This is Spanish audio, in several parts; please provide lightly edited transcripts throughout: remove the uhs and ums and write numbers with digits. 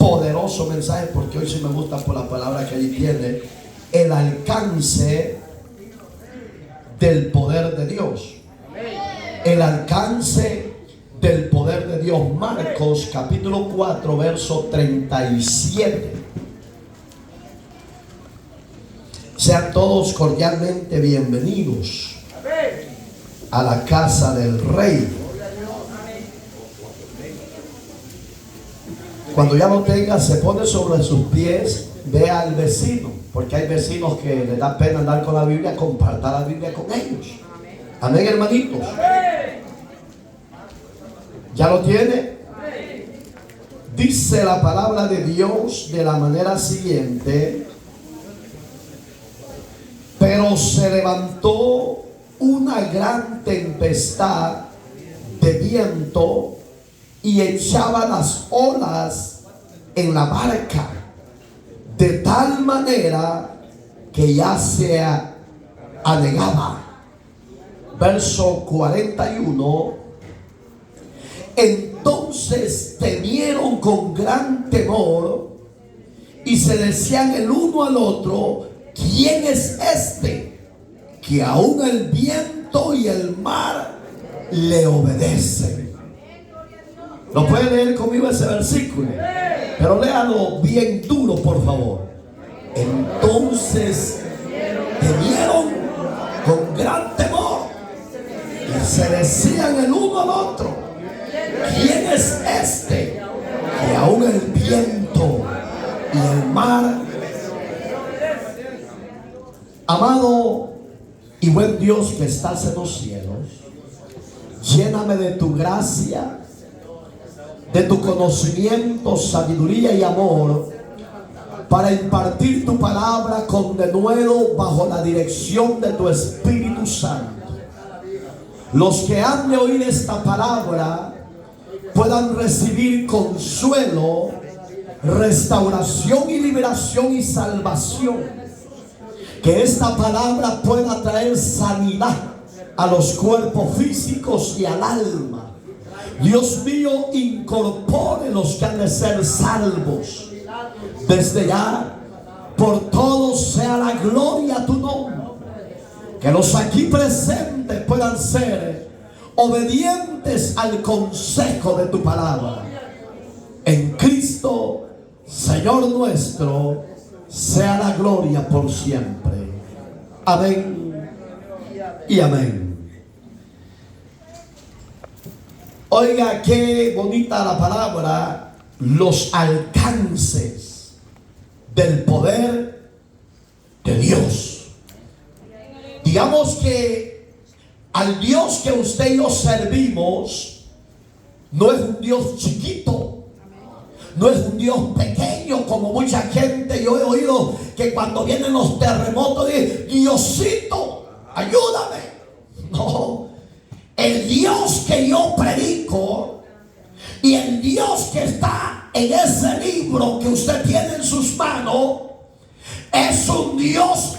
poderoso mensaje, porque hoy sí me gusta por la palabra que allí tiene, el alcance del poder de Dios. El alcance del poder de Dios. Marcos capítulo 4 verso 37. Sean todos cordialmente bienvenidos a la casa del Rey. Cuando ya lo tenga, se pone sobre sus pies, ve al vecino, porque hay vecinos que les da pena andar con la Biblia, comparta la Biblia con ellos. Amén, hermanitos. ¿Ya lo tiene? Dice la palabra de Dios de la manera siguiente: pero se levantó una gran tempestad de viento y echaba las olas en la barca, de tal manera que ya se anegaba. Verso 41. Entonces temieron con gran temor y se decían el uno al otro: ¿quién es este que aún el viento y el mar le obedecen? ¿No puede leer conmigo ese versículo? Pero léalo bien duro, por favor. Entonces temieron con gran temor y se decían el uno al otro: ¿quién es este que aún el viento y el mar? Amado y buen Dios que estás en los cielos, lléname de tu gracia, de tu conocimiento, sabiduría y amor, para impartir tu palabra con denuedo bajo la dirección de tu Espíritu Santo. Los que han de oír esta palabra puedan recibir consuelo, restauración y liberación y salvación. Que esta palabra pueda traer sanidad a los cuerpos físicos y al alma. Dios mío, incorpore los que han de ser salvos. Desde ya, por todos sea la gloria a tu nombre. Que los aquí presentes puedan ser obedientes al consejo de tu palabra. En Cristo, Señor nuestro, sea la gloria por siempre. Amén y amén. Oiga, qué bonita la palabra, los alcances del poder de Dios. Digamos que al Dios que usted y yo servimos no es un Dios chiquito. No es un Dios pequeño como mucha gente. Yo he oído que cuando vienen los terremotos dicen: Diosito, ayúdame. No, el Dios que yo predico y el Dios que está en ese libro que usted tiene en sus manos es un Dios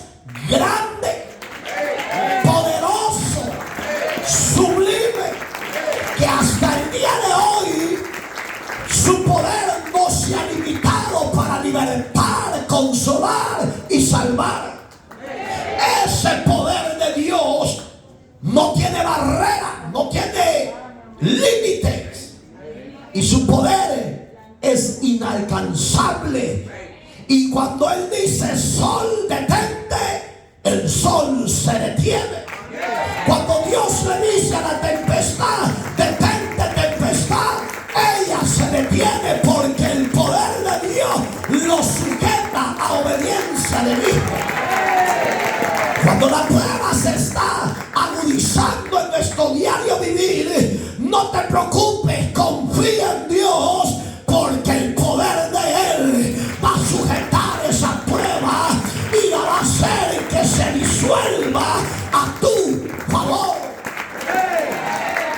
grande, poderoso, sublime, que hasta el día de hoy su poder no se ha limitado para libertar, consolar y salvar. Ese poder de Dios no tiene barrera, no tiene límites, y su poder es inalcanzable. Y cuando Él dice: sol, detente, el sol se detiene. Cuando Dios le dice a la tempestad: detente, tempestad, ella se detiene, porque el poder de Dios lo sujeta a obediencia del Hijo. Cuando la prueba se está agudizando en nuestro diario vivir, no te preocupes, confía en Dios, porque el poder de Él va a sujetar esa prueba y la va a hacer que se disuelva a tu favor.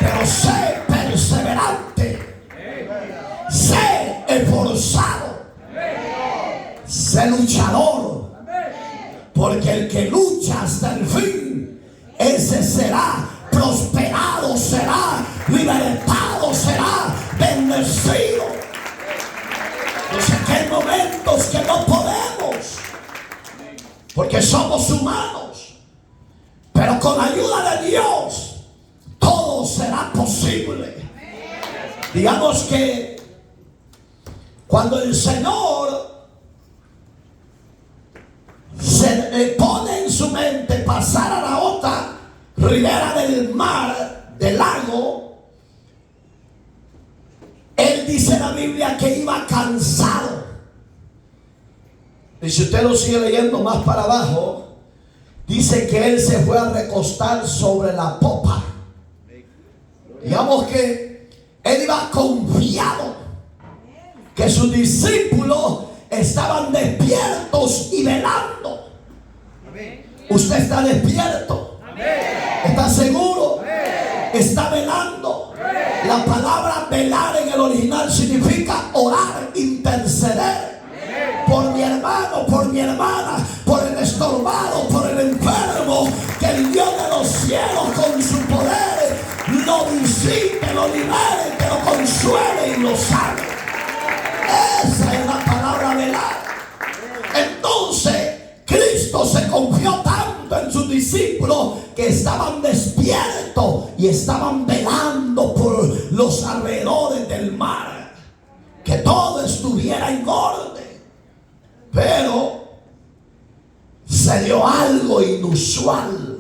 Pero sé perseverante, sé esforzado, sé luchador, porque el que lucha hasta el fin, ese será prosperado, será libertado, será bendecido. Yo sé que no podemos, porque somos humanos, pero con la ayuda de Dios todo será posible. Digamos que cuando el Señor se le pone en su mente pasar a la otra ribera del mar, del lago, Él dice la Biblia que iba cansado. Y si usted lo sigue leyendo más para abajo, dice que Él se fue a recostar sobre la popa. Digamos que Él iba confiado que sus discípulos estaban despiertos y velando. Usted está despierto. ¿Está seguro? Está velando. La palabra velar en el original significa orar, interceder por mi hermano, por mi hermana, por el estorbado, por el enfermo. Que el Dios de los cielos con su poder lo visite, lo libere, que lo consuele y lo sane. Esa es la palabra velar. Entonces Cristo se confió tanto en sus discípulos que estaban despiertos y estaban velando por los alrededores del mar, que todo estuviera en orden. Pero se dio algo inusual.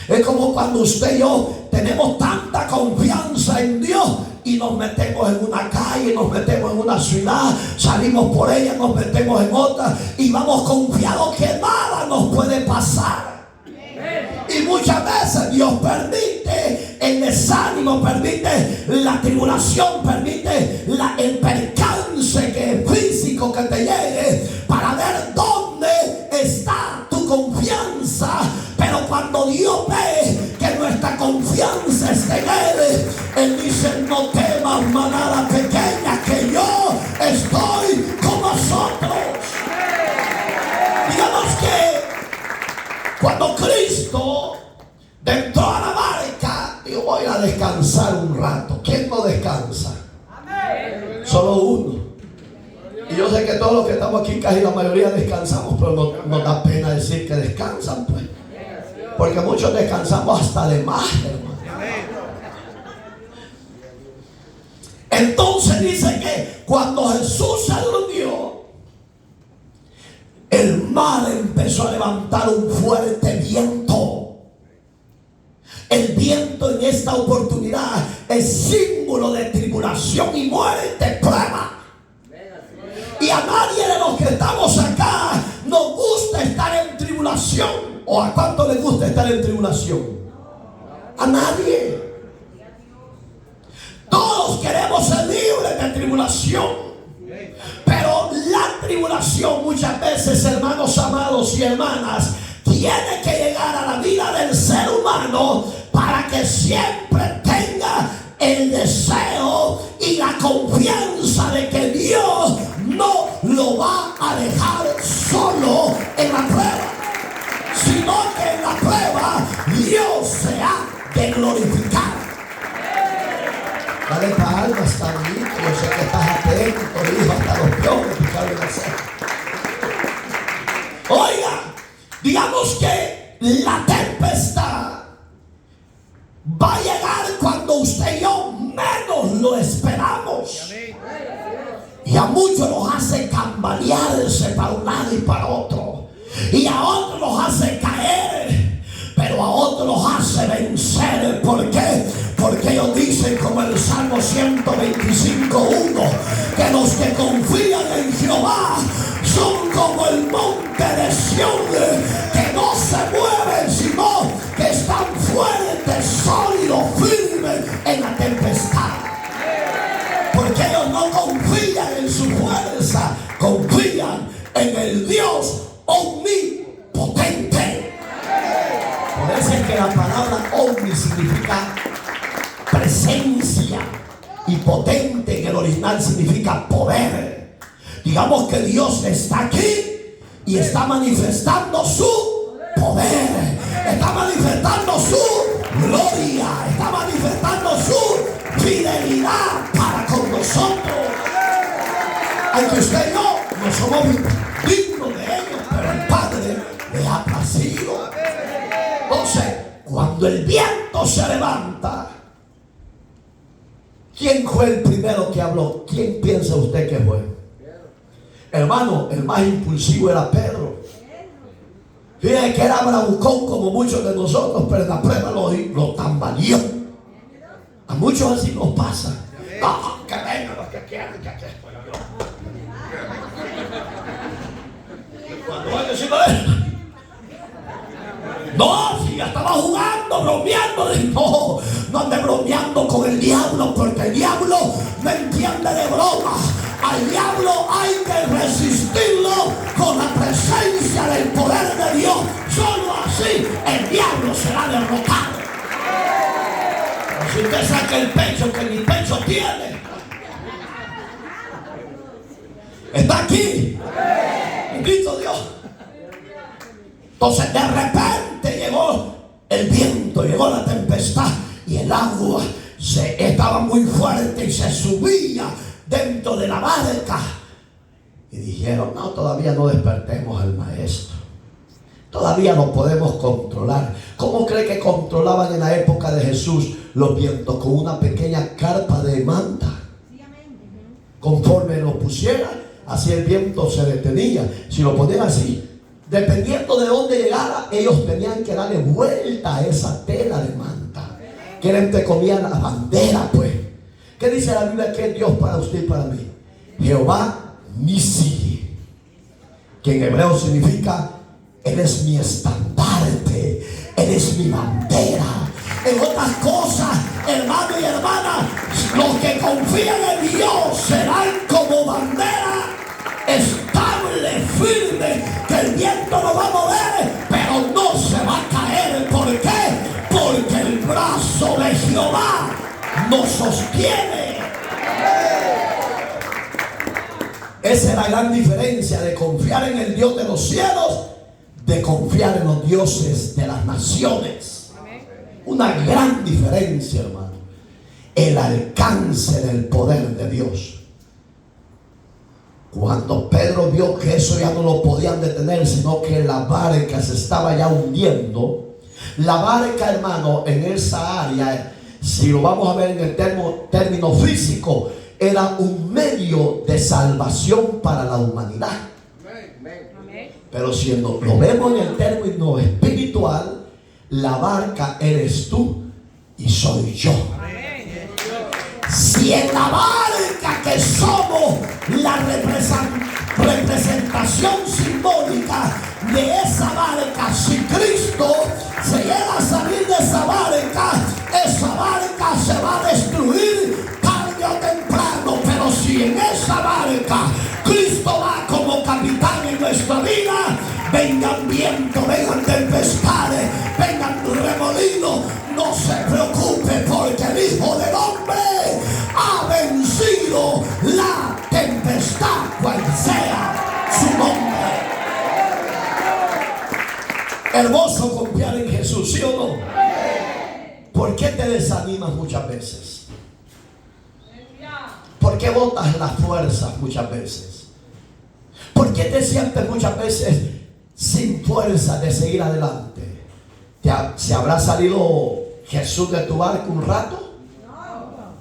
Es como cuando usted y yo tenemos tanta confianza en Dios y nos metemos en una calle, nos metemos en una ciudad, salimos por ella, nos metemos en otra y vamos confiados que nada nos puede pasar. Y muchas veces Dios permite el desánimo, permite la tribulación, permite el percance que físico que te llegue para ver dónde está tu confianza. Pero cuando Dios ve que nuestra confianza está en Él, Él dice: no temas, manada pequeña, que yo estoy con vosotros. Digamos que cuando Cristo entró a la barca, dijo: voy a descansar un rato. ¿Quién no descansa? Amén. Solo uno. Y yo sé que todos los que estamos aquí, casi la mayoría descansamos, pero nos da pena decir que descansan, pues. Porque muchos descansamos hasta de más, hermano. Entonces dice que cuando Jesús se durmió, el mar empezó a levantar un fuerte viento. El viento en esta oportunidad es símbolo de tribulación y muerte, prueba. Y a nadie de los que estamos acá nos gusta estar en tribulación. ¿O a cuánto les gusta estar en tribulación? A nadie. Todos queremos ser libres de tribulación. Pero la tribulación muchas veces, hermanos amados y hermanas, tiene que llegar a la vida del ser humano para que siempre tenga el deseo y la confianza de que Dios no lo va a dejar solo en la prueba, sino que en la prueba Dios se ha de glorificar. Dale palmas, Carlito. Yo sé que estás atento, hijo, hasta los piojos picaron en la ceja. Oiga, digamos que la tempestad va a llegar cuando usted y yo menos lo esperamos. Y a muchos los hace cambalearse para un lado y para otro. Y a otros los hace caer, pero a otros los hace vencer. ¿Por qué? Porque ellos dicen, como el Salmo 125:1, que los que confían en Jehová son como el monte de Sión, que no se mueven, sino que están fuertes, sólidos, firmes en la tempestad. Porque ellos no confían en su fuerza, confían en el Dios omnipotente. Por eso es que la palabra omni significa presencia, y potente en el original significa poder. Digamos que Dios está aquí y está manifestando su poder, está manifestando su gloria, está manifestando su fidelidad para con nosotros. Aunque usted y yo no somos dignos de ellos, pero el Padre les ha placido. Entonces, cuando el viento se levanta, ¿quién fue el primero que habló? ¿Quién piensa usted que fue? Hermano, el más impulsivo era Pedro. Fíjense que era bravucón como muchos de nosotros, pero en la prueba lo tambaleó. A muchos así nos pasa. No, que vengan los que quieran, que aquí estoy yo. Cuando van diciendo no, si ya estaba jugando, bromeando, no ande bromeando con el diablo, porque el diablo no entiende de broma. Al diablo hay que resistirlo con la presencia del poder de Dios. Solo así el diablo será derrotado. Pero si usted saca el pecho que mi pecho tiene, está aquí. Bendito Dios. Entonces de repente llegó el viento, llegó la tempestad y el agua estaba muy fuerte y se subía dentro de la barca. Y dijeron, no, todavía no despertemos al maestro. Todavía no podemos controlar. ¿Cómo cree que controlaban en la época de Jesús los vientos? Con una pequeña carpa de manta. Conforme lo pusieran, así el viento se detenía. Si lo ponían así, dependiendo de dónde llegara, ellos tenían que darle vuelta a esa tela de manta, que era entre comillas la bandera, pues. ¿Qué dice la Biblia que es Dios para usted y para mí? Jehová Nisi, que en hebreo significa Él es mi estandarte, Él es mi bandera. En otras cosas, hermano y hermana, los que confían en Dios serán como bandera estable, firme, que el viento no va a mover, pero no se va a caer. ¿Por qué? Porque el brazo de Jehová nos sostiene. Esa es la gran diferencia de confiar en el Dios de los cielos, de confiar en los dioses de las naciones. Una gran diferencia, hermano. El alcance del poder de Dios. Cuando Pedro vio que eso ya no lo podían detener, sino que la barca se estaba ya hundiendo. La barca, hermano, en esa área, si lo vamos a ver en el término físico, era un medio de salvación para la humanidad. Pero si lo vemos en el término espiritual, la barca eres tú y soy yo. Si en la barca que somos la representación simbólica de esa barca, si Cristo se llega a salir de esa barca se va a destruir tarde o temprano. Pero si en esa barca Cristo va como capitán en nuestra vida, vengan vientos, vengan tempestades, vengan remolinos, no se preocupe, porque el Hijo del Hombre ha vencido la tempestad, cual sea su nombre. Hermoso confiar en Jesús, ¿sí o no? ¿Por qué te desanimas muchas veces? ¿Por qué botas las fuerzas muchas veces? ¿Por qué te sientes muchas veces sin fuerza de seguir adelante? ¿Se habrá salido Jesús de tu barco un rato?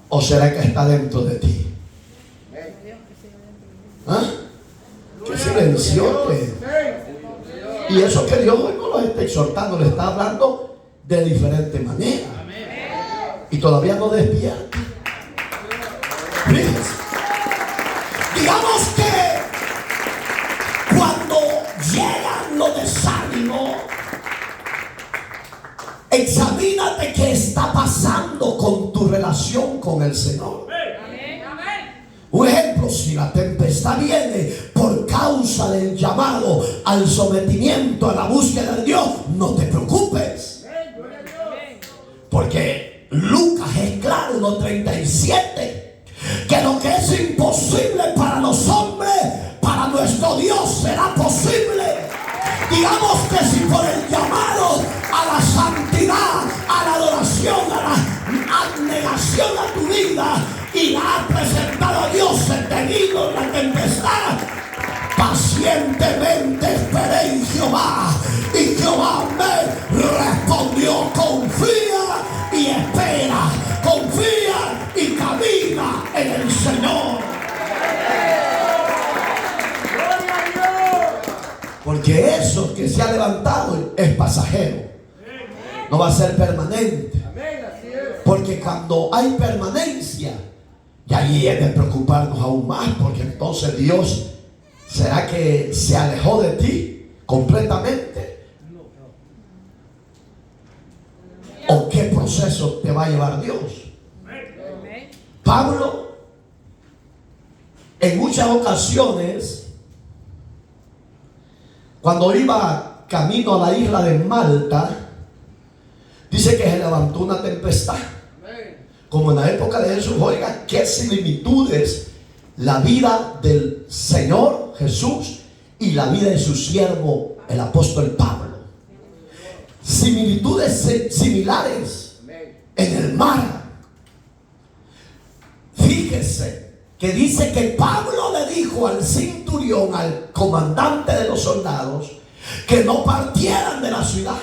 ¿O será que está dentro de ti? ¿Ah? ¡Qué silenciote! Y eso que Dios hoy no los está exhortando, le está hablando de diferente manera. Y todavía no despierta. Fíjense. Digamos que cuando llegan los desánimos, examínate qué está pasando con tu relación con el Señor. Un ejemplo, si la tempestad viene por causa del llamado al sometimiento, a la búsqueda de Dios, no te preocupes. Porque Lucas es claro, 1:37, que lo que es imposible para los hombres, para nuestro Dios será posible. Digamos que si por el llamado a la santidad, a la adoración, a la abnegación a tu vida, y la has presentado a Dios detenido en la tempestad, pacientemente esperé en Jehová, y Jehová me respondió. Confía y espera, confía y camina en el Señor. Porque eso que se ha levantado es pasajero, no va a ser permanente. Porque cuando hay permanencia, y ahí es de preocuparnos aún más, porque entonces Dios, ¿será que se alejó de ti completamente? ¿O qué proceso te va a llevar Dios? Pablo, en muchas ocasiones, cuando iba camino a la isla de Malta, dice que se levantó una tempestad. Como en la época de Jesús. Oiga, qué similitudes la vida del Señor Jesús y la vida de su siervo, el apóstol Pablo. Similitudes similares en el mar. Fíjese que dice que Pablo le dijo al centurión, al comandante de los soldados, que no partieran de la ciudad,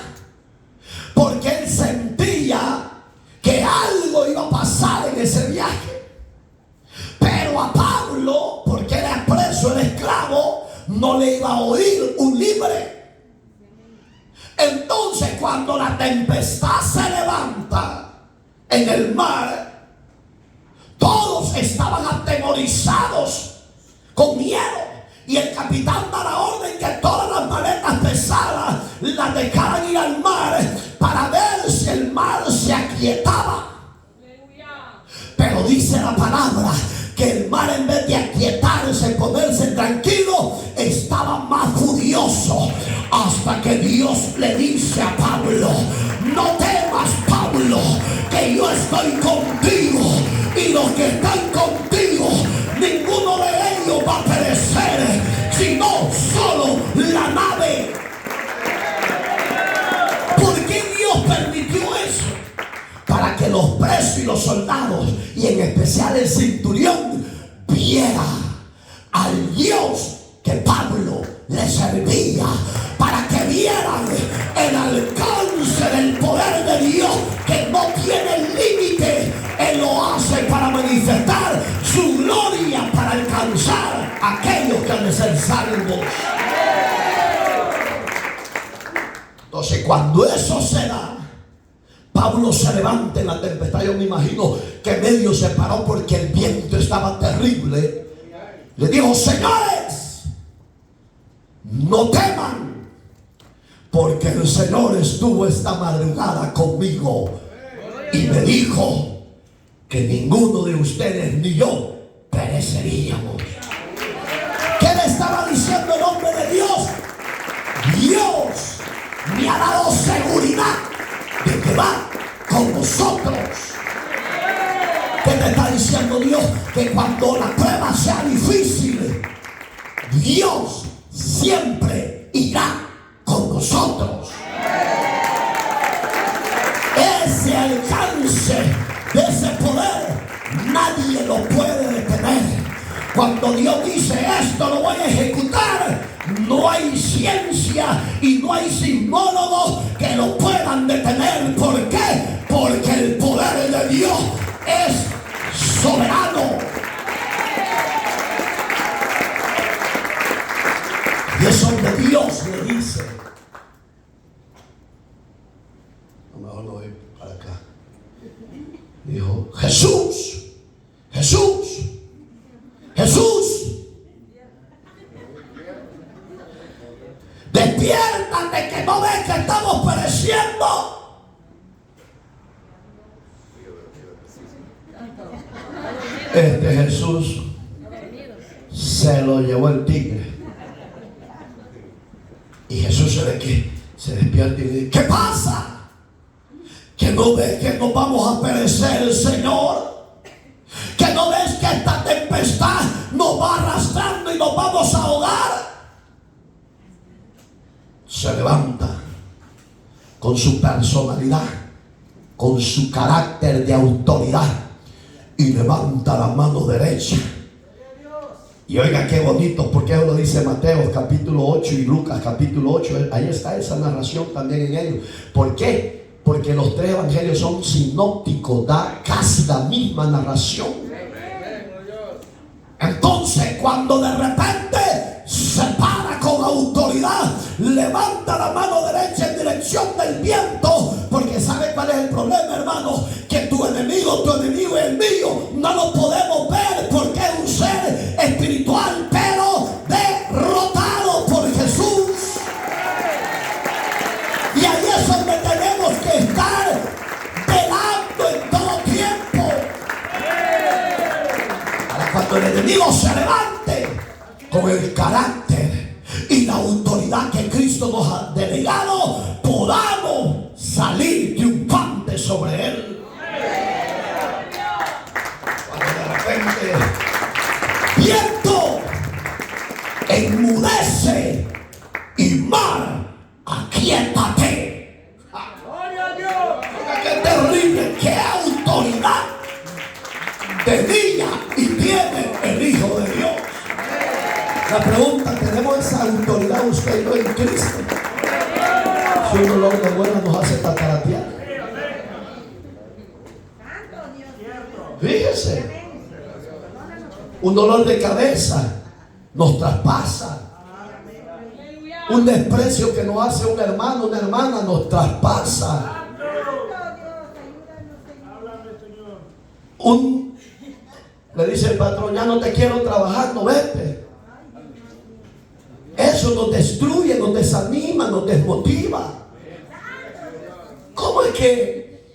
porque él sentía que algo iba a pasar en ese viaje. Pero a Pablo, porque era preso, era esclavo, no le iba a oír un libre. Entonces, cuando la tempestad se levanta en el mar, todos estaban atemorizados, con miedo. Y el capitán da la orden que todas las maletas pesadas las dejaran ir al mar, para ver si el mar se aquietaba. Pero dice la palabra que el mar, en vez de aquietarse, ponerse tranquilo, estaba más furioso, hasta que Dios le dice a Pablo: no temas, Pablo, que yo estoy contigo, y los que están contigo, ninguno de ellos va a perecer, sino solo la nave. ¿Por qué Dios permitió eso? Para que los presos y los soldados, y en especial el centurión, viera al Dios que Pablo le servía, para que vieran el alcance del poder de Dios, que no tiene límite. Él lo hace para manifestar su gloria, para alcanzar a aquellos que han de ser salvos. Entonces, cuando eso se da, Pablo se levanta en la tempestad. Yo me imagino que medio se paró porque el viento estaba terrible. Le dijo: señores, no teman, porque el Señor estuvo esta madrugada conmigo y me dijo que ninguno de ustedes ni yo pereceríamos. ¿Qué le estaba diciendo el hombre de Dios? Dios me ha dado seguridad de que va con nosotros. ¿Qué te está diciendo Dios? Que cuando la prueba sea difícil, Dios siempre irá con nosotros. Ese alcance de ese poder nadie lo puede detener. Cuando Dios dice: esto lo voy a ejecutar, no hay ciencia y no hay sismólogos que lo puedan detener. ¿Por qué? Porque el poder de Dios es soberano. Y es donde Dios le dice: a lo mejor no voy para acá. Dijo: Jesús, Jesús, Jesús, despiértate, que no ves que estamos pereciendo. Este Jesús se lo llevó el tigre. Y Jesús se despierta y dice: ¿qué pasa? ¿Que no ves que nos vamos a perecer, Señor? ¿Que no ves que esta tempestad nos va arrastrando y nos vamos a ahogar? Se levanta con su personalidad, con su carácter de autoridad, y levanta la mano derecha Y oiga qué bonito, porque eso lo dice Mateo capítulo 8 y Lucas capítulo 8. Ahí está esa narración también en ellos. ¿Por qué? Porque los tres evangelios son sinópticos, da casi la misma narración. Entonces, cuando de repente se para con autoridad, levanta la mano derecha en dirección del viento, porque ¿sabe cuál es el problema, hermano? Que tu enemigo y el mío no lo podemos ver, porque es un ser espiritual, pero derrotado por Jesús. Y ahí es donde tenemos que estar velando en todo tiempo. Para cuando el enemigo se levante con el carácter y la autoridad que Cristo nos ha delegado, podamos salir triunfantes sobre él. Cuando de repente viento enmudece y mar, aquíétate. Qué terrible, qué autoridad tenía y tiene el Hijo de Dios. La pregunta, ¿tenemos esa autoridad usted y yo en Cristo? Si un dolor de vuelo nos hace tataratear. Fíjese, un dolor de cabeza nos traspasa. Un desprecio que nos hace un hermano, una hermana, nos traspasa. Le dice el patrón, ya no te quiero trabajar, no vete. Eso nos destruye, nos desanima, nos desmotiva. ¿Cómo es que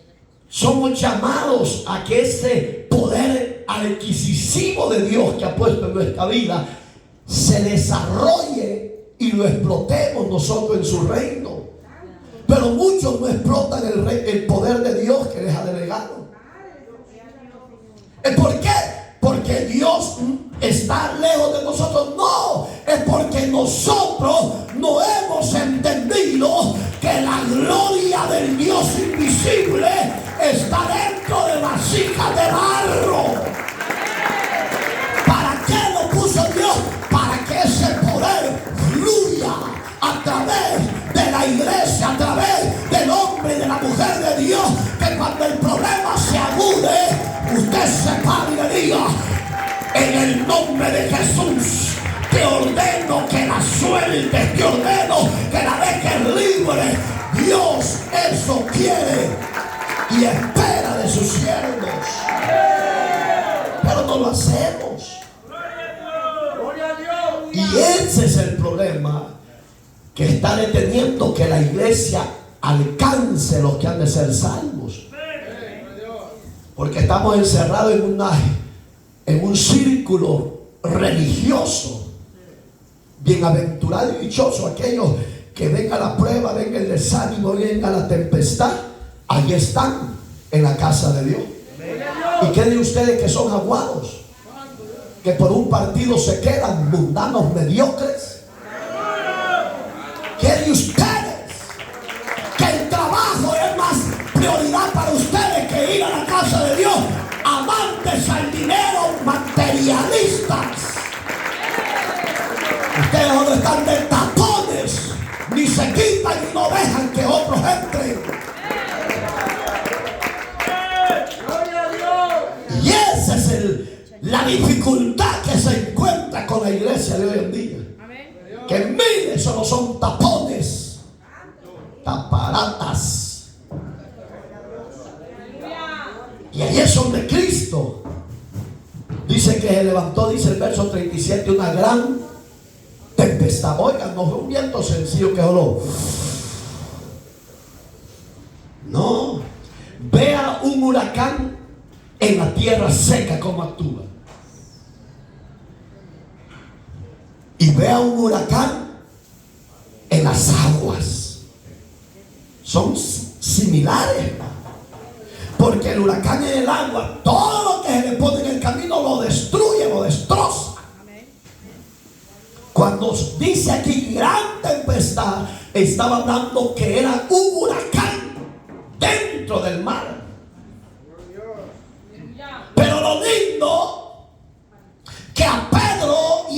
somos llamados a que ese poder adquisitivo de Dios que ha puesto en nuestra vida se desarrolle y lo explotemos nosotros en su reino? Pero muchos no explotan el poder de Dios que les ha delegado. ¿Por qué? Porque Dios está lejos de nosotros. No, es porque nosotros no hemos entendido que la gloria del Dios invisible está dentro de vasijas de barro. ¿Para qué lo puso Dios? Para que ese poder fluya a través de la iglesia, a través del hombre y de la mujer de Dios, que cuando el problema se agude, usted se pare y le diga: en el nombre de Jesús te ordeno que la sueltes, te ordeno que la dejes libre. Dios eso quiere y espera de sus siervos, pero no lo hacemos. Y ese es el problema que está deteniendo que la iglesia alcance los que han de ser salvos. Porque estamos encerrados en un círculo religioso. Bienaventurado y dichoso aquellos que venga la prueba, venga el desánimo, venga la tempestad, ahí están en la casa de Dios. ¿Y qué de ustedes que son aguados, que por un partido se quedan mundanos mediocres? ¿Qué de ustedes que el trabajo es más prioridad para ustedes que ir a la casa de Dios? Amantes al dinero, materialistas. Ustedes no están de tapones, ni se quitan y no dejan que otros entren. Y esa es la dificultad que se encuentra con la iglesia de hoy en día. Que miren, solo son tapones, taparatas. Y ahí es donde Cristo dice que se levantó, dice el verso 37, una gran tempestad. Oigan, no fue un viento sencillo que solo. No, vea un huracán en la tierra seca como actúa. Y vea un huracán en las aguas. Son similares. Porque el huracán en el agua, todo lo que se le pone en el camino lo destruye, lo destroza. Cuando dice aquí gran tempestad, estaba hablando que era un huracán dentro del mar. Pero lo lindo, que a Pedro y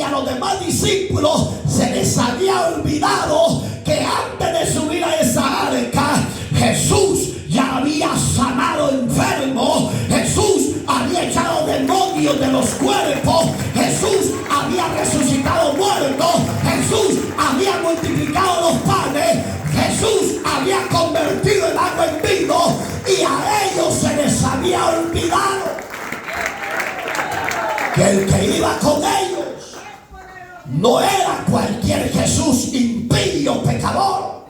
demás discípulos se les había olvidado que antes de subir a esa arca, Jesús ya había sanado enfermos, Jesús había echado demonios de los cuerpos, Jesús había resucitado muertos, Jesús había multiplicado los panes, Jesús había convertido el agua en vino, y a ellos se les había olvidado que el que iba con ellos no era cualquier Jesús impío, pecador,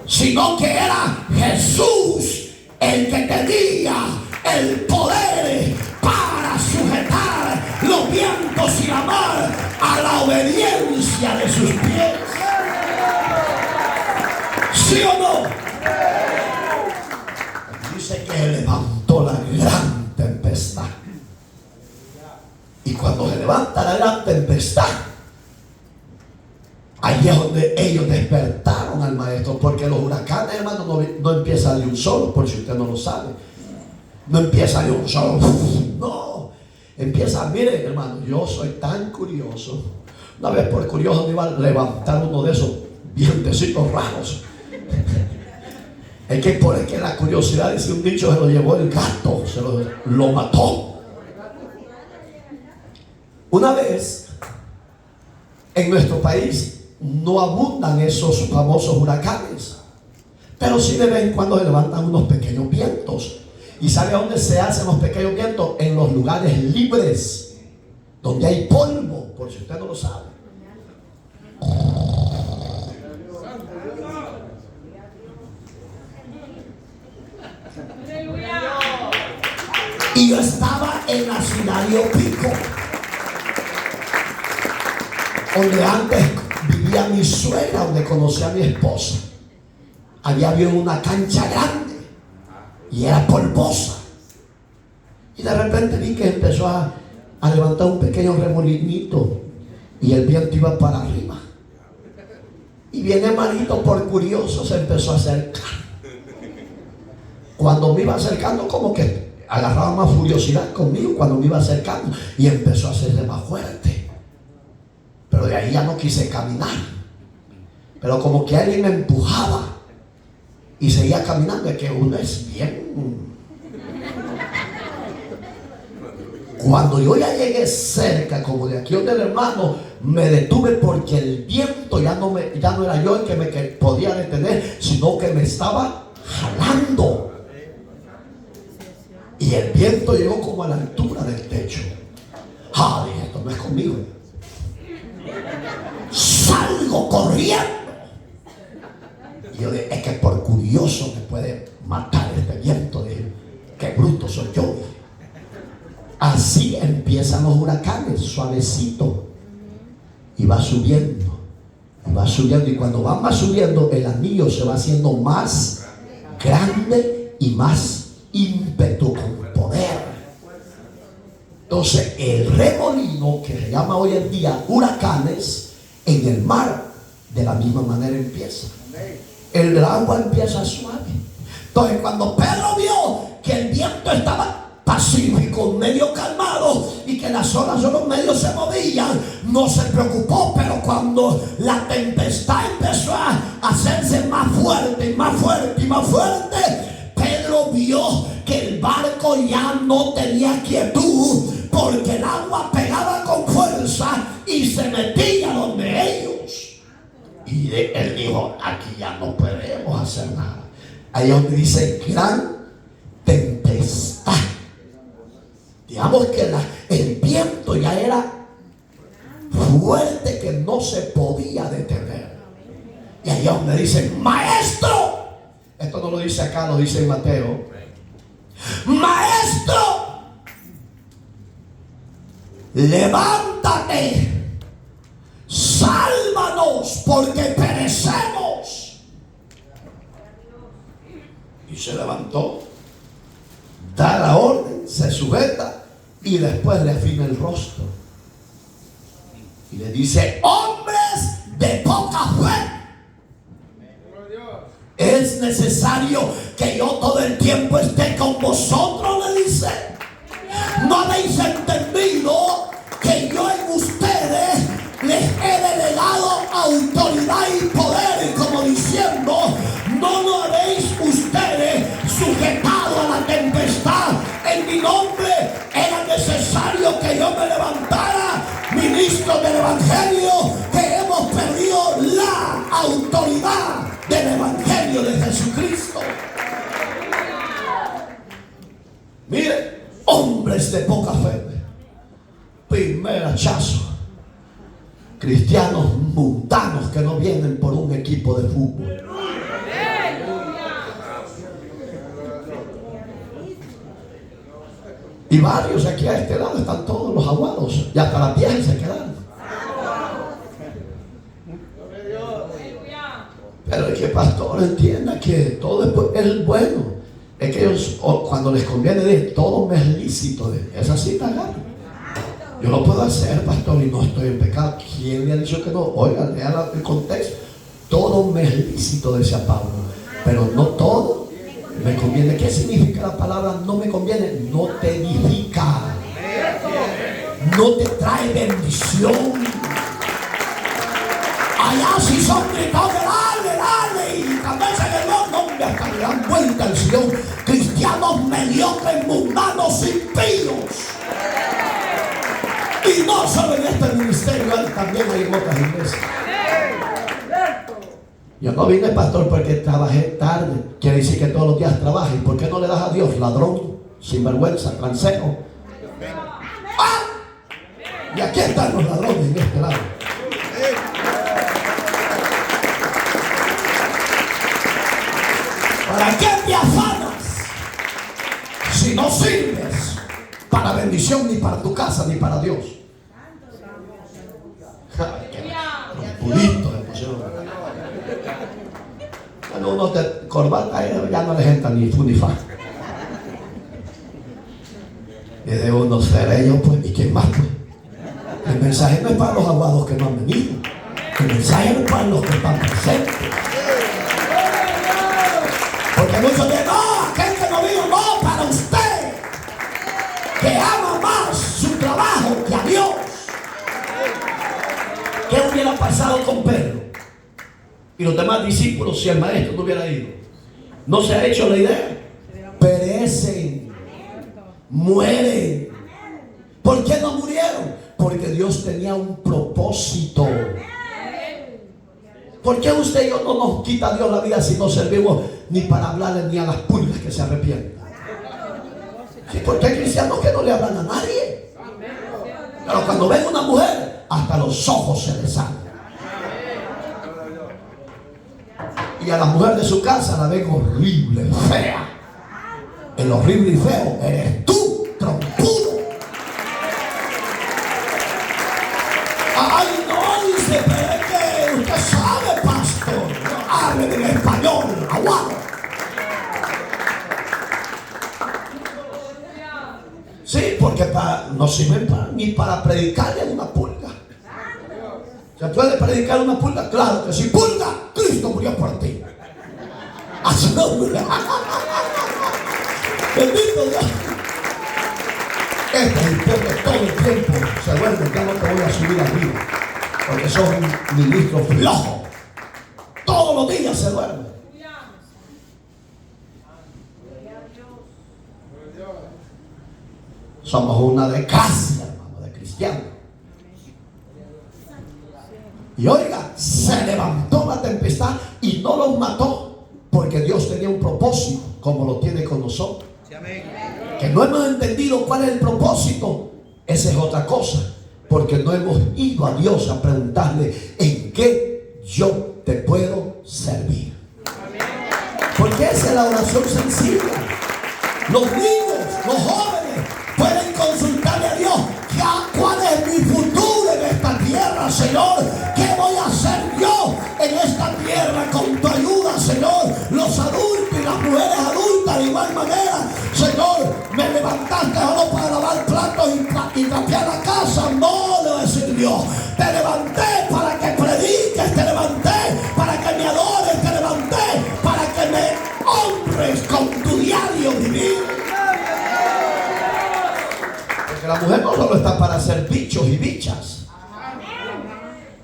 sino que era Jesús el que tenía el poder para sujetar los vientos y la mar a la obediencia de sus pies. ¿Sí o no? Dice que levantó la gran tempestad. Y cuando se levanta la gran tempestad, ahí es donde ellos despertaron al maestro. Porque los huracanes, hermano, no empiezan de un solo, por si usted no lo sabe. No empieza de un solo. No. Empieza, miren, hermano, yo soy tan curioso. Una vez por curioso me iba a levantar uno de esos vientecitos raros. Es que la curiosidad, dice un dicho, se lo llevó el gato, lo mató. Una vez, en nuestro país, no abundan esos famosos huracanes, pero sí de vez en cuando se levantan unos pequeños vientos. ¿Y sabe a dónde se hacen los pequeños vientos? En los lugares libres, donde hay polvo, por si usted no lo sabe. Y yo estaba en la ciudad de Opico, donde antes vivía mi suegra, donde conocí a mi esposa. Había una cancha grande y era polvosa. Y de repente vi que empezó a levantar un pequeño remolinito y el viento iba para arriba. Y bien hermanito, por curioso, se empezó a acercar. Cuando me iba acercando, como que agarraba más furiosidad conmigo cuando me iba acercando, y empezó a hacerse más fuerte. Pero de ahí ya no quise caminar, pero como que alguien me empujaba y seguía caminando. Es que uno es bien. Cuando yo ya llegué cerca, como de aquí donde el hermano, me detuve porque el viento ya no era yo el que me podía detener, sino que me estaba jalando. Y el viento llegó como a la altura del techo. Dije, esto no es conmigo. Salgo corriendo. Y yo dije, es que por curioso me puede matar este viento. Dije, qué bruto soy yo. Así empiezan los huracanes, suavecito. Y va subiendo. Y va subiendo. Y cuando va más subiendo, el anillo se va haciendo más grande y más ímpetu, con poder. Entonces el remolino, que se llama hoy en día huracanes, en el mar de la misma manera empieza. El agua empieza suave. Entonces cuando Pedro vio que el viento estaba pacífico, medio calmado, y que las olas solo medio se movían, no se preocupó. Pero cuando la tempestad empezó a hacerse más fuerte y más fuerte y más fuerte, Pedro vio que el barco ya no tenía quietud, porque el agua pegaba con fuerza y se metía donde ellos. Y él dijo, aquí ya no podemos hacer nada. Ahí donde dice gran tempestad. Digamos que el viento ya era fuerte, que no se podía detener. Y ahí donde dice, maestro. Esto no lo dice acá, lo dice en Mateo. Maestro, levántate, sálvanos, porque perecemos. Y se levantó, da la orden, se sujeta y después le afina el rostro. Y le dice, hombres de poca fe, es necesario que yo todo el tiempo esté con vosotros, le dice. ¿No habéis entendido que yo en ustedes autoridad y poder, como diciendo: no lo habéis ustedes sujetado a la tempestad. En mi nombre era necesario que yo me levantara, ministro del Evangelio, que hemos perdido la autoridad del Evangelio de Jesucristo. Mire, hombres de poca fe, primer hachazo, cristianos mundanos que no vienen por un equipo de fútbol. Y varios aquí a este lado están todos los aguados, y hasta las viejas se quedan. Pero es que, pastor, entienda que todo es bueno. Es que ellos, cuando les conviene, decir todo me es lícito. Esa cita agarra. Yo lo puedo hacer, pastor, y no estoy en pecado. ¿Quién le ha dicho que no? Oigan, lea el contexto. Todo me es lícito, decía Pablo, pero no todo me conviene. ¿Qué significa la palabra no me conviene? No te edifica, no te trae bendición. Allá si son gritones, dale, y también se le nombre hasta le dan vuelta al sillón. Cristianos mediocres, mundanos, impíos. Y no solo en este ministerio, también hay en otras iglesias. Yo no vine, pastor, porque trabajé tarde. Quiere decir que todos los días trabaja. ¿Y por qué no le das a Dios? Ladrón, sinvergüenza, transero. ¡Ah! Y aquí están los ladrones en este lado. ¿Para qué te afanas si no sirves para bendición ni para tu casa ni para Dios? Pudito le pusieron. Cuando uno te corbata, ya no les entra ni fu ni fa. Y de uno seré yo, pues, ¿y quién más, pues? El mensaje no es para los aguados que no han venido. El mensaje es para los que están presentes. Porque muchos dicen: no, aquel que no vino, no, para usted, que ama más su trabajo que a Dios. ¿Qué hubiera pasado con Pedro y los demás discípulos si el maestro no hubiera ido? ¿No se ha hecho la idea? Perecen, mueren. ¿Por qué no murieron? Porque Dios tenía un propósito. ¿Por qué usted y yo no nos quita Dios la vida si no servimos ni para hablarle ni a las pulgas que se arrepientan? Sí, porque hay cristianos que no le hablan a nadie. Pero cuando ven una mujer, hasta los ojos se les salen. Y a la mujer de su casa la ven horrible, fea. El horrible y feo eres tú, trompudo. Ay, no, dice, pero es que usted sabe, pastor. Hable en español, aguado. Sí, porque no sirven ni para predicarle a una pulga. ¿Se puede predicar a una pulga? Claro que sí. Pulga, Cristo murió por ti. A su nombre. Bendito Dios. Este es el pueblo todo el tiempo. Se duerme, ya no te voy a subir arriba. Porque sos un ministro flojo. Todos los días se duerme. Somos una desgracia, hermano, de cristianos. Y oiga, se levantó la tempestad y no los mató, porque Dios tenía un propósito, como lo tiene con nosotros. Que no hemos entendido cuál es el propósito, esa es otra cosa, porque no hemos ido a Dios a preguntarle: ¿en qué yo te puedo servir? Porque esa es la oración sencilla. Los niños, los jóvenes pueden consultarle a Dios: ¿cuál es mi futuro en esta tierra, Señor? ¿Qué voy a hacer yo en esta tierra con tu ayuda, Señor? Los adultos y las mujeres adultas de igual manera: Señor, me levantaste solo para lavar platos y trapear la casa. No, le va a decir Dios: te levanté para que prediques, te levanté para que me adores, te levanté para que me honres con tu diario vivir. Porque la mujer no solo está para hacer bichos y bichas.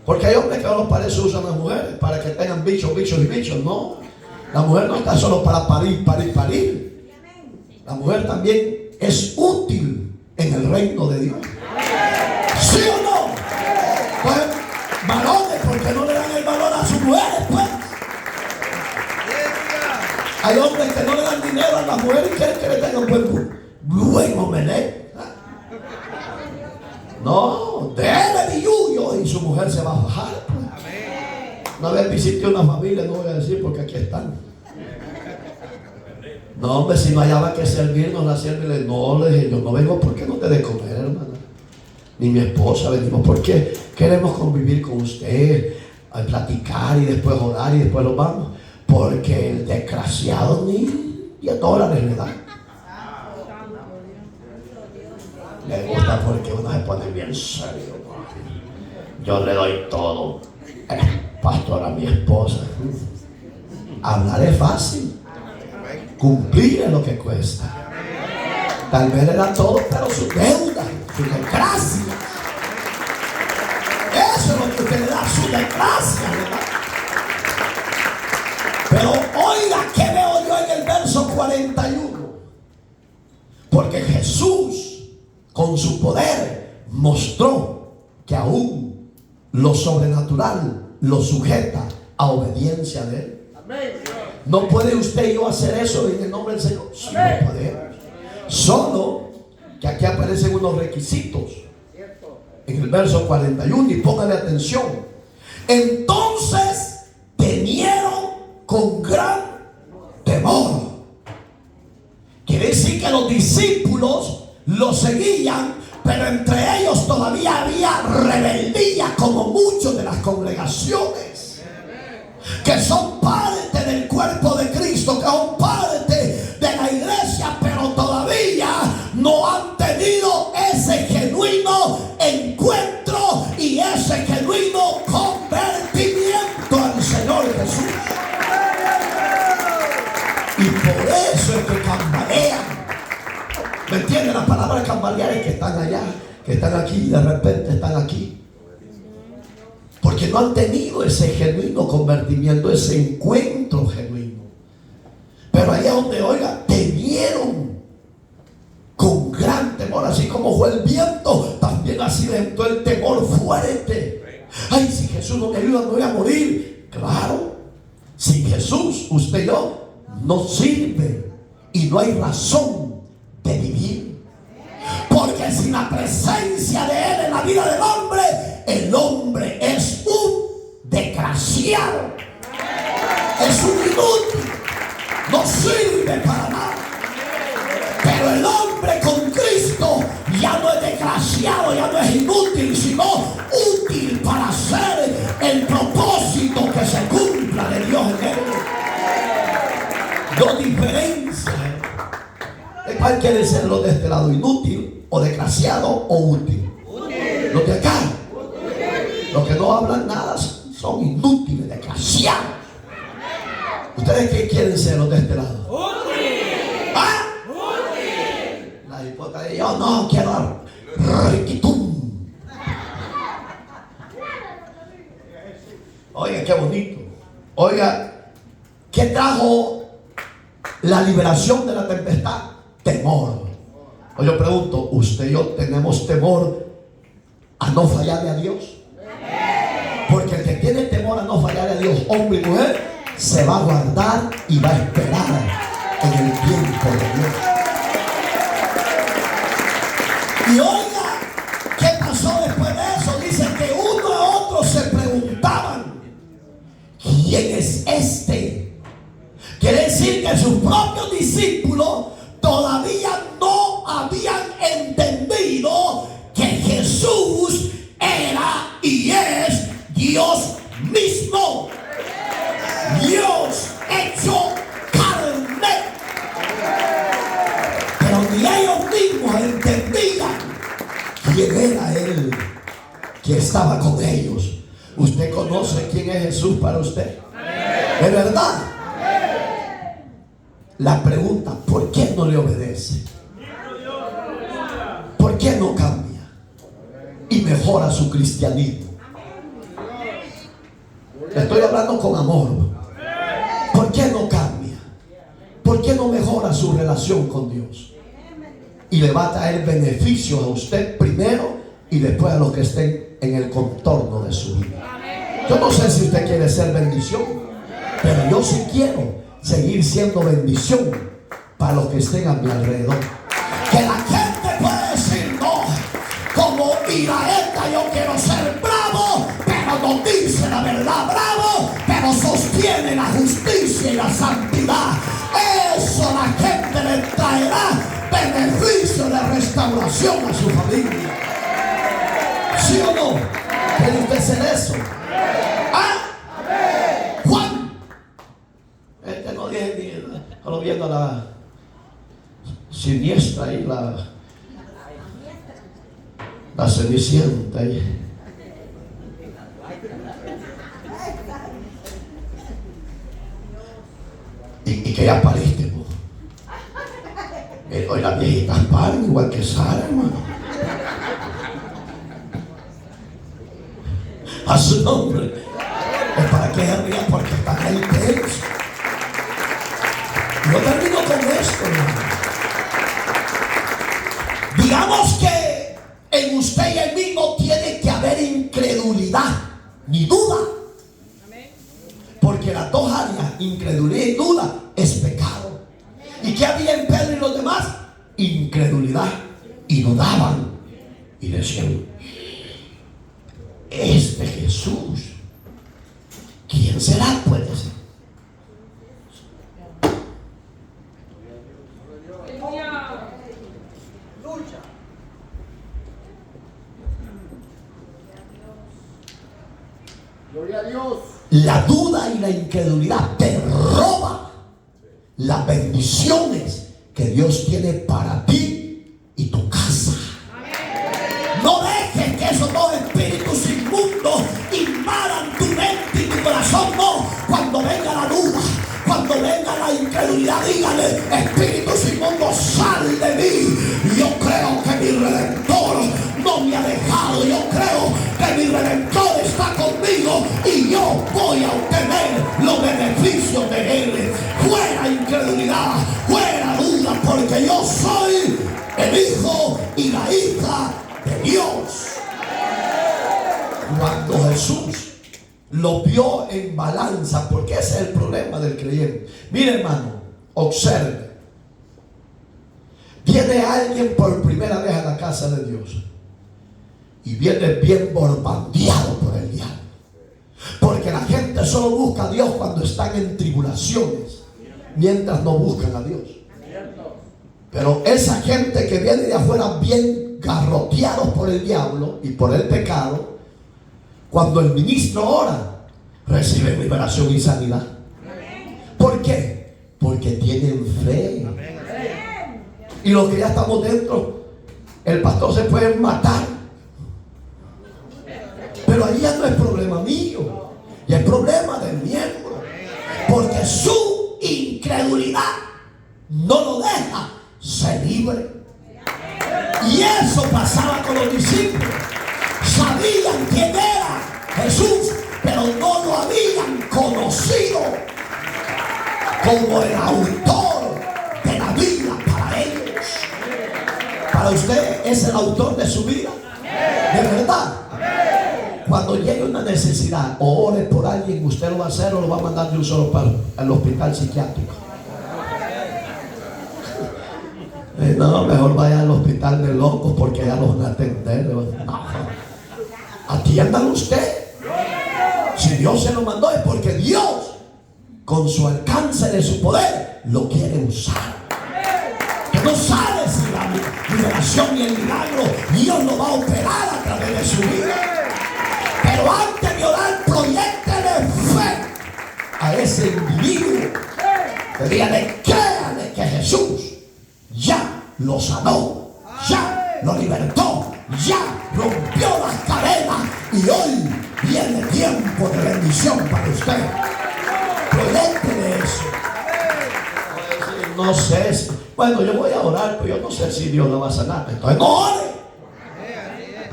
Porque hay hombres que no para eso usan las mujeres, para que tengan bichos, bichos y bichos. No, la mujer no está solo para parir, parir, parir. La mujer también es útil en el reino de Dios. ¿Sí o no? Pues, varones, ¿por qué no le dan el valor a sus mujeres, pues? Hay hombres que no le dan dinero a las mujeres y quieren que le tengan buen homenaje. No, déle billuyo y su mujer se va a bajar, pues. Una vez visité una familia, no voy a decir porque aquí están. No, hombre, si no hallaba que servirnos, la sierva le no, le dije, yo no vengo porque no te dé comer, hermana. Ni mi esposa, venimos porque queremos convivir con usted, a platicar y después orar y después nos vamos. Porque el desgraciado ni $10 le da. Le gusta porque uno se pone bien serio. Yo le doy todo. Pastor, a mi esposa. Hablar es fácil. Cumplir es lo que cuesta. Tal vez le da todo, pero su deuda, su desgracia. Eso es lo que usted le da, su desgracia, ¿verdad? Pero oiga, ¿qué veo yo en el verso 41? Porque Jesús, con su poder, mostró que aún lo sobrenatural lo sujeta a obediencia de Él. No puede usted y yo hacer eso en el nombre del Señor. Sí, no podemos. Solo que aquí aparecen unos requisitos en el verso 41 y póngale atención. Entonces temieron con gran temor. Quiere decir que los discípulos lo seguían, pero entre ellos todavía había rebeldía, como muchos de las congregaciones que son parte del cuerpo de Cristo, que son parte de la iglesia, pero todavía no han tenido ese genuino encuentro y ese genuino convertimiento al Señor Jesús. Y por eso es que cambalean. ¿Me entienden? La palabra cambalear es que están allá, que están aquí y de repente están aquí. Porque no han tenido ese genuino convertimiento, ese encuentro genuino. Pero allá donde, oiga, temieron con gran temor, así como fue el viento, también así le entró el temor fuerte. Ay, si Jesús no me ayuda, me voy a morir. Claro, sin Jesús, usted y yo, no sirve y no hay razón de vivir. Porque sin la presencia de Él en la vida del hombre, el hombre es un desgraciado, es un inútil, no sirve para nada. Pero el hombre con Cristo ya no es desgraciado, ya no es inútil, sino útil para hacer el propósito que se cumpla de Dios en él. No diferencia. ¿Cuál quiere ser los de este lado? ¿Inútil o desgraciado o útil? Los de acá, los que no hablan nada, son inútiles, desgraciados. ¿Ustedes qué quieren ser los de este lado? ¿Ah? La hipótesis de yo no quiero riquitum. Oiga, qué bonito. Oiga, ¿qué trajo la liberación de la tempestad? Temor. Hoy yo pregunto, ¿usted y yo tenemos temor a no fallarle a Dios? Porque el que tiene temor a no fallarle a Dios, hombre y mujer, se va a guardar y va a esperar en el tiempo de Dios. Y oiga, ¿qué pasó después de eso? Dice que uno a otro se preguntaban, ¿quién es este? Quiere decir que sus propios discípulos todavía no habían entendido que Jesús era y es Dios mismo, Dios hecho carne. Pero ni ellos mismos entendían quién era Él que estaba con ellos. ¿Usted conoce quién es Jesús para usted? ¿De verdad? La pregunta, ¿por qué no le obedece? ¿Por qué no cambia y mejora su cristianismo? Estoy hablando con amor. ¿Por qué no cambia? ¿Por qué no mejora su relación con Dios? Y le va a traer beneficios a usted primero y después a los que estén en el contorno de su vida. Yo no sé si usted quiere ser bendición, pero yo sí quiero seguir siendo bendición para los que estén a mi alrededor. Que la gente puede decir: no, como Iraeta yo quiero ser bravo, pero no dice la verdad bravo, pero sostiene la justicia y la santidad. Eso la gente le traerá beneficio de restauración a su familia. ¿Sí o no? ¿Quiere usted hacer eso? ¿Ah? Juan, no viene ni viendo la siniestra y la cenicienta ahí. Y que ya pariste, pues. Hoy las viejitas paren igual que Sara, hermano. A su nombre. Es para que ella ría, porque están ahí tensos. Yo termino con esto, hermano. Digamos que en usted y en mí no tiene que haber incredulidad ni duda. Porque las dos áreas, incredulidad y duda, es pecado. ¿Y qué había en Pedro y los demás? Incredulidad. Y dudaban. Y decían: este Jesús, ¿quién será? Puede ser. Gloria a Dios. La duda y la incredulidad te roba las bendiciones que Dios tiene para ti y tu casa. No dejes que esos dos espíritus inmundos invadan tu mente y tu corazón. No, cuando venga la duda, cuando venga la incredulidad, dígale: espíritus inmundos, sal de mí. Yo creo que mi Redentor no me ha dejado. Yo creo que mi Redentor está conmigo y yo voy a obtener los beneficios de Él. Fuera incredulidad, fuera duda, porque yo soy el hijo y la hija de Dios. Cuando Jesús lo vio en balanza, porque ese es el problema del creyente. Mire, hermano, observe. Viene alguien por primera vez a la casa de Dios y viene bien bombardeado por el diablo, porque la gente solo busca a Dios cuando están en tribulaciones, mientras no buscan a Dios. Pero esa gente que viene de afuera bien garroteados por el diablo y por el pecado, cuando el ministro ora, recibe liberación y sanidad. ¿Por qué? Porque tienen fe. Y los que ya estamos dentro, el pastor se puede matar, pero ahí ya no es problema mío, ya es problema del miembro, porque su incredulidad no lo deja ser libre. Y eso pasaba con los discípulos. Sabían quién era Jesús, pero no lo habían conocido como el autor de la vida para ellos. Para usted es el autor de su vida, de verdad. Cuando llegue una necesidad o ore por alguien, ¿usted lo va a hacer o lo va a mandar de un solo para el hospital psiquiátrico? No, mejor vaya al hospital de locos, porque ya los van a atender. No, atiendan usted. Si Dios se lo mandó es porque Dios, con su alcance de su poder, lo quiere usar. Que no sabe si la liberación y el milagro Dios lo va a operar a través de su vida. Pero antes de orar, proyéctele fe a ese individuo. Dígale: créale que Jesús ya lo sanó, ya lo libertó, ya rompió las cadenas, y hoy viene tiempo de bendición para usted. Proyéctele eso. No sé si, bueno, yo voy a orar, pero yo no sé si Dios lo va a sanar. Entonces no ore,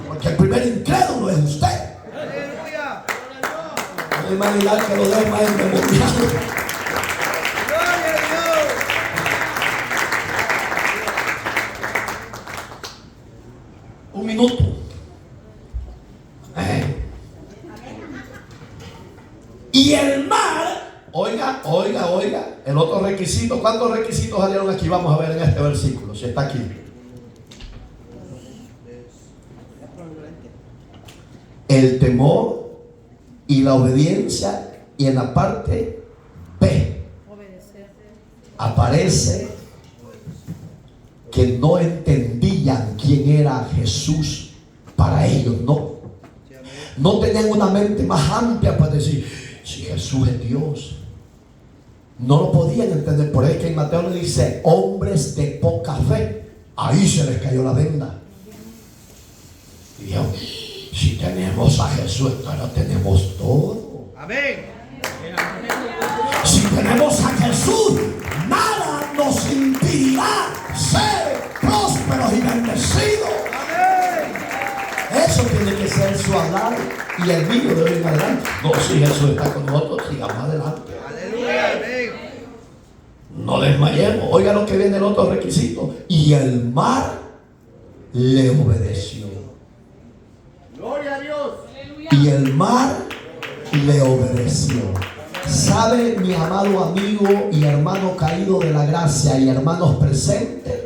porque el primer incrédulo es usted. Imaginar que lo deja endemoniado. Un minuto. Y el mar, oiga, el otro requisito. ¿Cuántos requisitos salieron aquí? Vamos a ver en este versículo, si está aquí. El temor y la obediencia. Y en la parte B aparece que no entendían quién era Jesús para ellos. No tenían una mente más amplia para decir, si Jesús es Dios. No lo podían entender. Por eso que en Mateo le dice, hombres de poca fe. Ahí se les cayó la venda. Y dijeron, si tenemos a Jesús, ahora tenemos todo. Amén. Si tenemos a Jesús, nada nos impedirá ser prósperos y bendecidos. Amén. Eso tiene que ser su hablar y el mío de hoy en adelante. No, si Jesús está con nosotros, sigamos adelante. Aleluya. No desmayemos. Oiga lo que viene el otro requisito. Y el mar le obedeció. Gloria a Dios. Y el mar le obedeció. ¿Sabe, mi amado amigo y hermano caído de la gracia y hermanos presentes,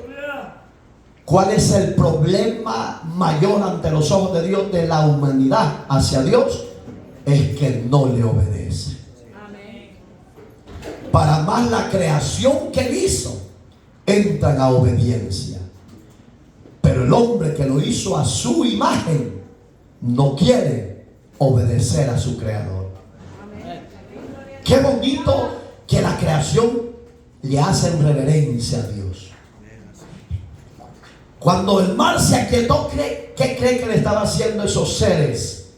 cuál es el problema mayor ante los ojos de Dios de la humanidad hacia Dios? Es que no le obedece. Para más la creación que él hizo, entran a obediencia. Pero el hombre que lo hizo a su imagen no quiere obedecer a su creador. Qué bonito que la creación le hace reverencia a Dios. Cuando el mar se aquietó, ¿qué cree que le estaba haciendo esos seres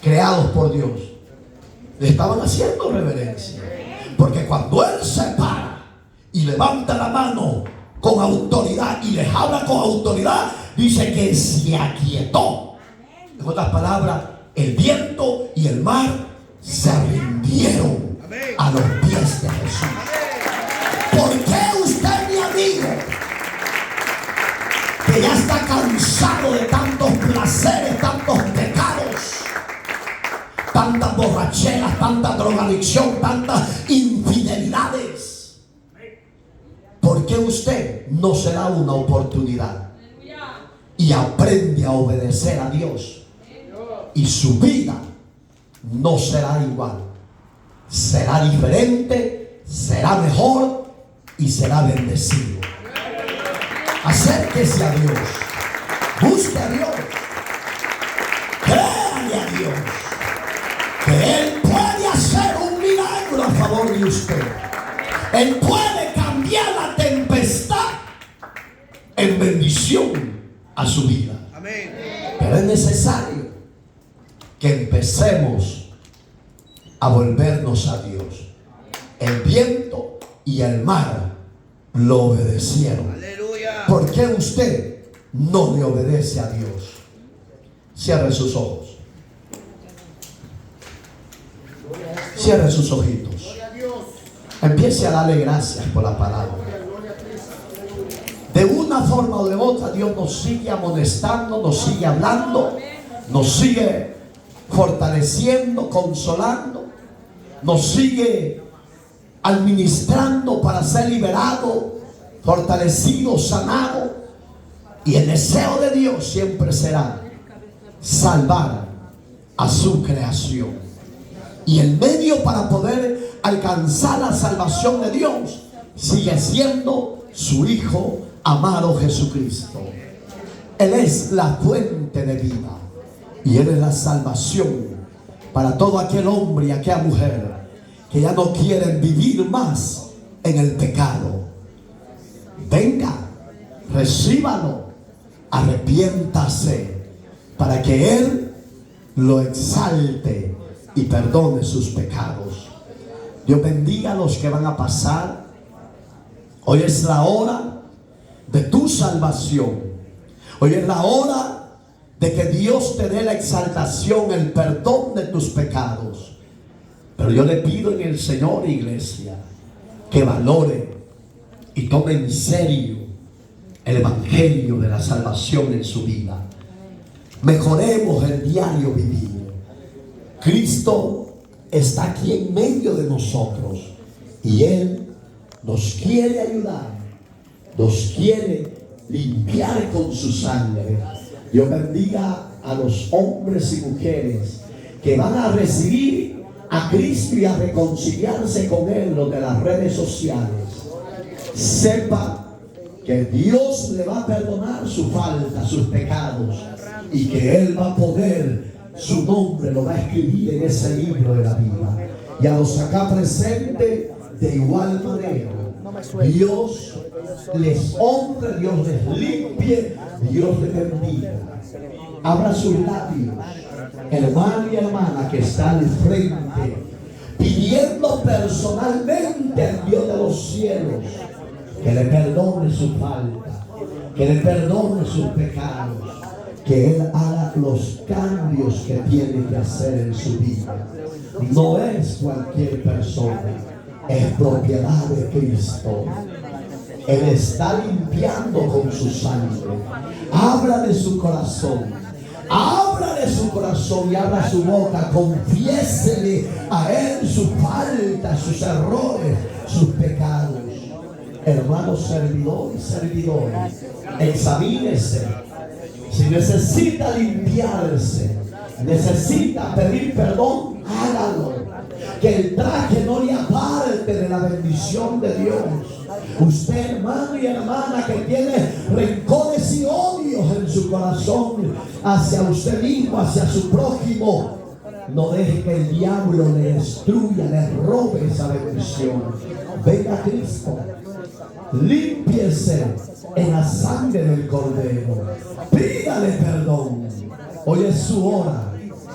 creados por Dios? Le estaban haciendo reverencia. Porque cuando Él se para y levanta la mano con autoridad y les habla con autoridad, dice que se aquietó. En otras palabras, el viento y el mar se rindieron a los pies de Jesús. ¿Por qué usted, mi amigo, que ya está cansado de tantos placeres, tantos pecados, tantas borracheras, tanta drogadicción, tantas infidelidades, por qué usted no se da una oportunidad y aprende a obedecer a Dios? Y su vida no será igual, será diferente, será mejor y será bendecido. Acérquese a Dios, busque a Dios, créale a Dios, que Él puede hacer un milagro a favor de usted. Él puede cambiar la tempestad en bendición a su vida. Amén. Pero es necesario que empecemos a volvernos a Dios. El viento y el mar lo obedecieron. Aleluya. ¿Por qué usted no le obedece a Dios? Cierre sus ojos. Cierre sus ojitos. Empiece a darle gracias por la palabra. De una forma o de otra, Dios nos sigue amonestando, nos sigue hablando, nos sigue fortaleciendo, consolando, nos sigue administrando para ser liberado, fortalecido, sanado. Y el deseo de Dios siempre será salvar a su creación. Y el medio para poder alcanzar la salvación de Dios sigue siendo su Hijo amado Jesucristo. Él es la fuente de vida y Él es la salvación para todo aquel hombre y aquella mujer que ya no quieren vivir más en el pecado. Venga, recíbalo, arrepiéntase para que Él lo exalte y perdone sus pecados. Dios bendiga a los que van a pasar. Hoy es la hora de tu salvación. Hoy es la hora de que Dios te dé la exaltación, el perdón de tus pecados. Pero yo le pido en el Señor, iglesia, que valore y tome en serio el evangelio de la salvación en su vida. Mejoremos el diario vivir. Cristo está aquí en medio de nosotros y Él nos quiere ayudar, nos quiere limpiar con su sangre. Dios bendiga a los hombres y mujeres que van a recibir a Cristo y a reconciliarse con Él, los de las redes sociales. Sepa que Dios le va a perdonar su falta, sus pecados, y que Él va a poder, su nombre lo va a escribir en ese libro de la vida. Y a los acá presentes, de igual manera, Dios les honre, Dios les limpie, Dios les bendiga. Abra sus labios, hermano y hermana que está al frente, pidiendo personalmente al Dios de los cielos que le perdone su falta, que le perdone sus pecados, que Él haga los cambios que tiene que hacer en su vida. No es cualquier persona, es propiedad de Cristo. Él está limpiando con su sangre. Abra de su corazón. Abra de su corazón y abra su boca. Confiésele a Él su falta, sus errores, sus pecados. Hermanos servidor y servidora, examínese. Si necesita limpiarse, necesita pedir perdón, hágalo. Que el traje no le aparte de la bendición de Dios. Usted, hermano y hermana, que tiene rencores y odios en su corazón hacia usted mismo, hacia su prójimo, no deje que el diablo le destruya, le robe esa bendición. Venga a Cristo, límpiese en la sangre del Cordero, pídale perdón. Hoy es su hora,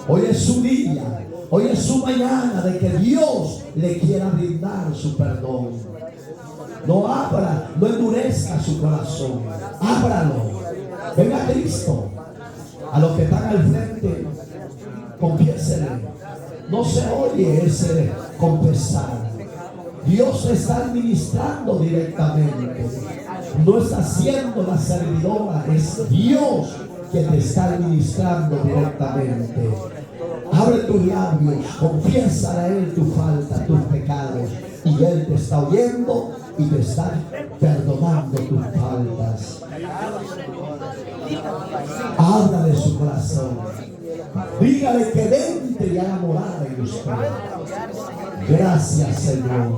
hoy es su día, hoy es su mañana de que Dios le quiera brindar su perdón. No abra, no endurezca su corazón, ábralo. Venga a Cristo. A los que están al frente, confiésele. No se oye ese confesar. Dios está administrando directamente. No está haciendo la servidora, es Dios que te está administrando directamente. Abre tus labios, confiesa a Él tu falta, tus pecados, y Él te está oyendo y te está perdonando tus faltas. Habla de su corazón. Dígale que dentro y haga morada en usted. Gracias, Señor.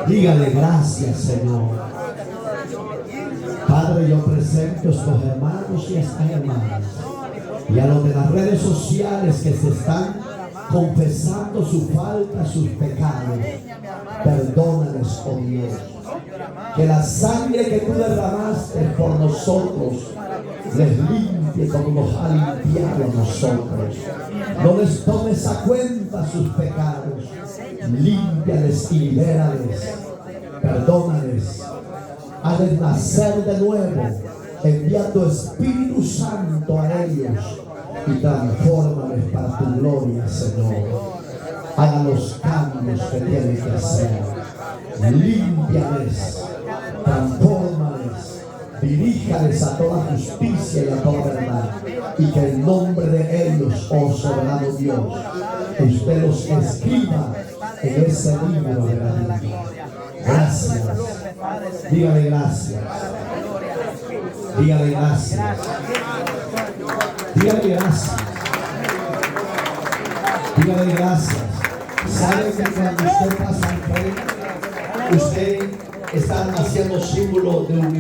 Dígale gracias, Señor. Padre, yo presento a estos hermanos y a estas hermanas y a los de las redes sociales que se están confesando su falta, sus pecados. Perdónales, oh Dios. Que la sangre que tú derramaste por nosotros les limpie como nos ha limpiado a nosotros. No les tomes a cuenta sus pecados. Límpiales y libérales. Perdónales. Hazles nacer de nuevo. Envía tu Espíritu Santo a ellos y transfórmales para tu gloria, Señor. Haga los cambios que tienen que hacer. Límpiales, transfórmales, diríjales a toda justicia y a toda verdad, y que en nombre de ellos, oh soberano Dios, usted los escriba en ese libro de la vida. Gracias. Dígale gracias. Dígale gracias. Dígale gracias. Dígale gracias. ¿Sabe que cuando usted pasa al frente, usted está haciendo símbolo de humildad?